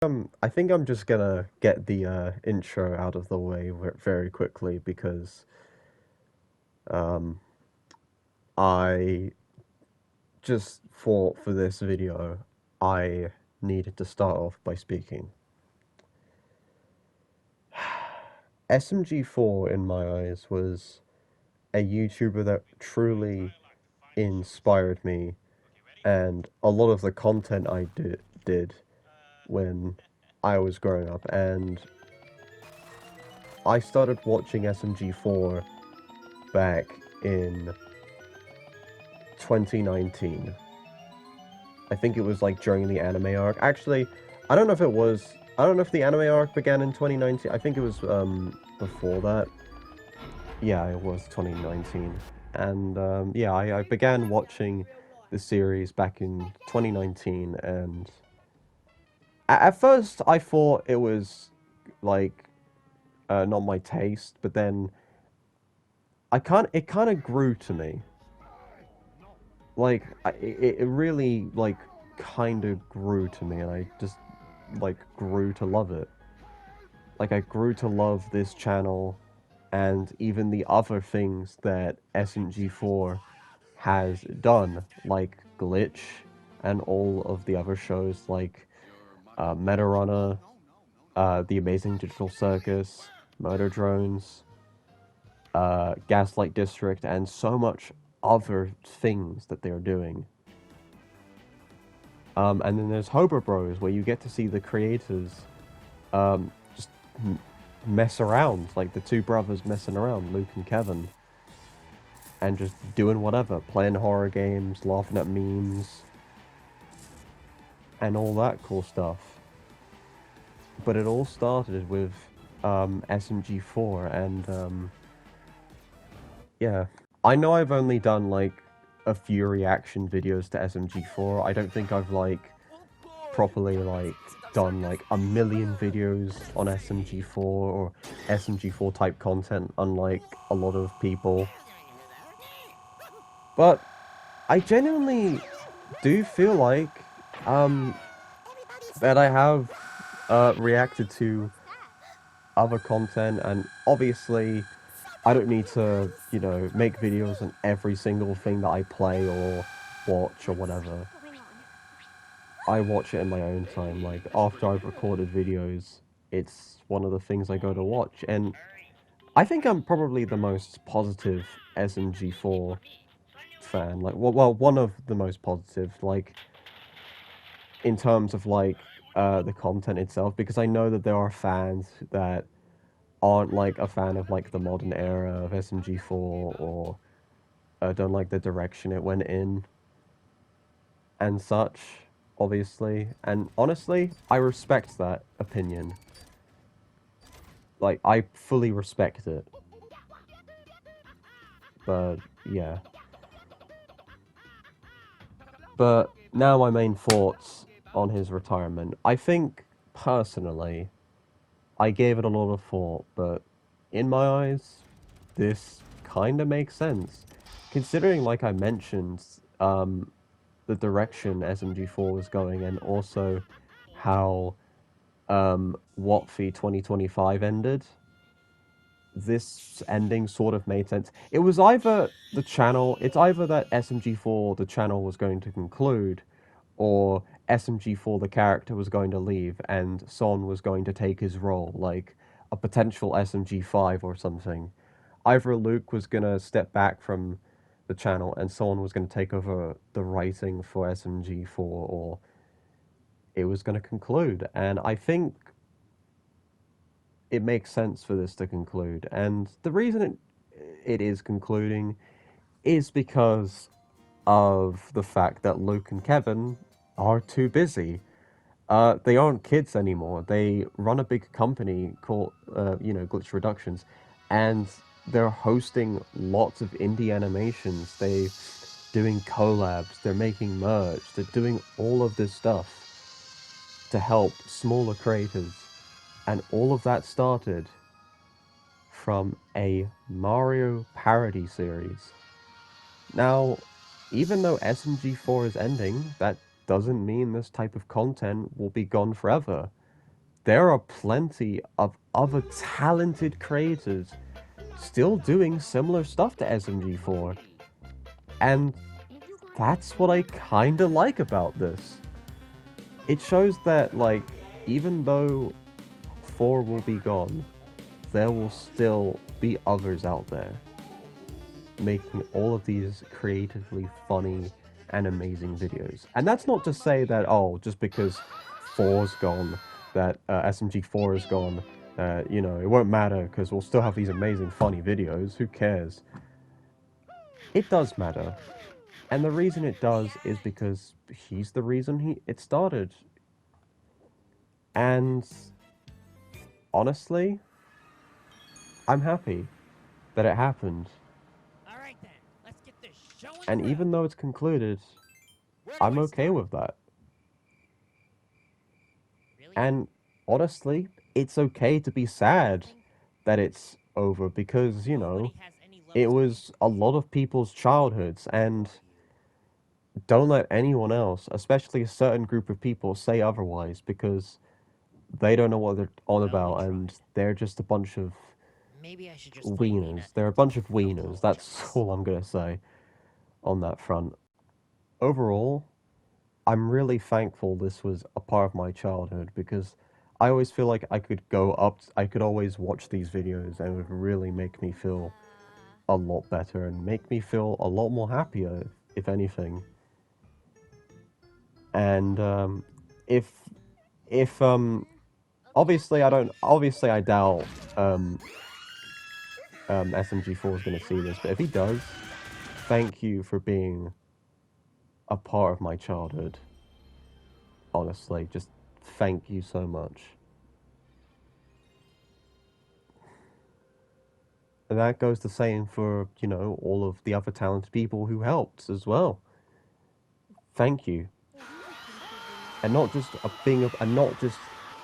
I think I'm just gonna get the intro out of the way very quickly because um, I just thought for this video I needed to start off by speaking. SMG4 in my eyes was a YouTuber that truly inspired me, and a lot of the content I did when I was growing up, and I started watching SMG4 back in 2019. I think it was like during the anime arc. Actually, I don't know if it was. I don't know if the anime arc began in 2019. I think it was before that. Yeah, it was 2019. And yeah, I began watching the series back in 2019, and at first I thought it was like not my taste, but then it kind of grew to me. Like it really like kind of grew to me, and I just like grew to love it. Like I grew to love this channel and even the other things that SMG4 has done, like Glitch and all of the other shows like Meta Runner, The Amazing Digital Circus, Murder Drones, Gaslight District, and so much other things that they're doing. And then there's Hobo Bros, where you get to see the creators just mess around, like the two brothers messing around, Luke and Kevin, and just doing whatever, playing horror games, laughing at memes, and all that cool stuff. But it all started with SMG4, and yeah. I know I've only done like a few reaction videos to SMG4. I don't think I've like properly like done like a million videos on SMG4 or SMG4 type content, unlike a lot of people. But I genuinely do feel like um that I have reacted to other content, and obviously I don't need to, you know, make videos on every single thing that I play or watch or whatever. I watch it in my own time. Like, after I've recorded videos, it's one of the things I go to watch. And I think I'm probably the most positive SMG4 fan. Like, well, one of the most positive, like, in terms of, like, the content itself, because I know that there are fans that aren't, like, a fan of, like, the modern era of SMG4, or don't like the direction it went in and such, obviously. And honestly, I respect that opinion. Like, I fully respect it. But, yeah. But now my main thoughts on his retirement. I think, personally, I gave it a lot of thought, but in my eyes, this kinda makes sense. Considering, like I mentioned, the direction SMG4 was going, and also how WotFi 2025 ended. This ending sort of made sense. It was either the channel, it's either that SMG4, the channel, was going to conclude, or SMG4, the character, was going to leave, and Son was going to take his role, like a potential SMG5 or something. Either Luke was going to step back from the channel and Son was going to take over the writing for SMG4, or it was going to conclude. And I think it makes sense for this to conclude. And the reason it is concluding is because of the fact that Luke and Kevin are too busy. They aren't kids anymore. They run a big company called, Glitch Reductions, and they're hosting lots of indie animations. They doing collabs. They're making merch. They're doing all of this stuff to help smaller creators, and all of that started from a Mario parody series. Now, even though SMG4 is ending, that doesn't mean this type of content will be gone forever. there are plenty of other talented creators still doing similar stuff to SMG4. And that's what I kinda like about this. It shows that, like, even though 4 will be gone, there will still be others out there making all of these creatively funny and amazing videos. And that's not to say that, oh, just because 4's gone, that SMG4 is gone, you know, it won't matter because we'll still have these amazing funny videos. Who cares? It does matter. And the reason it does is because he's the reason it started. And honestly, I'm happy that it happened. Alright then, let's get this show on And the road. even though it's concluded, Where do I'm I okay start? with that. Really? And honestly, it's okay to be sad that it's over because, you know, Nobody has any love it to was a lot of people's childhoods, and don't let anyone else, especially a certain group of people, say otherwise because they don't know what they're on Well, about we and tried. they're just a bunch of Maybe I should just find Nina wieners. They're a and bunch of wieners. That's apologize. all I'm gonna say on that front. Overall, I'm really thankful this was a part of my childhood because I always feel like I could always watch these videos and it would really make me feel a lot better and make me feel a lot more happier, if anything. And if if obviously I doubt um SMG4 is gonna see this, but if he does, thank you for being a part of my childhood. Honestly, just thank you so much. And that goes the same for, you know, all of the other talented people who helped as well. Thank you. And not just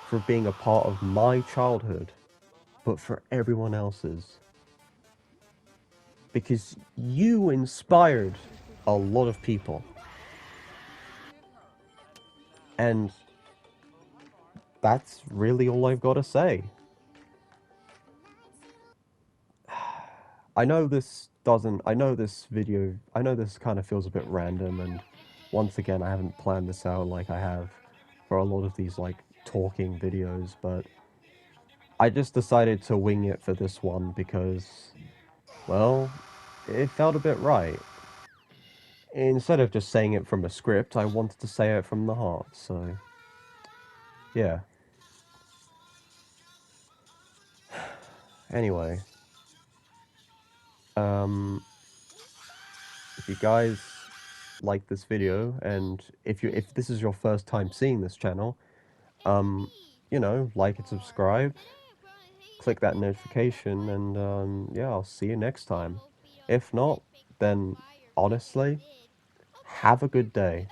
for being a part of my childhood, but for everyone else's. Because you inspired a lot of people. And that's really all I've got to say. I know this kind of feels a bit random, and once again, I haven't planned this out like I have for a lot of these, like, talking videos, but I just decided to wing it for this one because, well, it felt a bit right. Instead of just saying it from a script, I wanted to say it from the heart, so, yeah. Anyway, um, if you guys like this video, and if this is your first time seeing this channel, you know, like and subscribe, click that notification, and yeah, I'll see you next time. If not, then honestly, have a good day.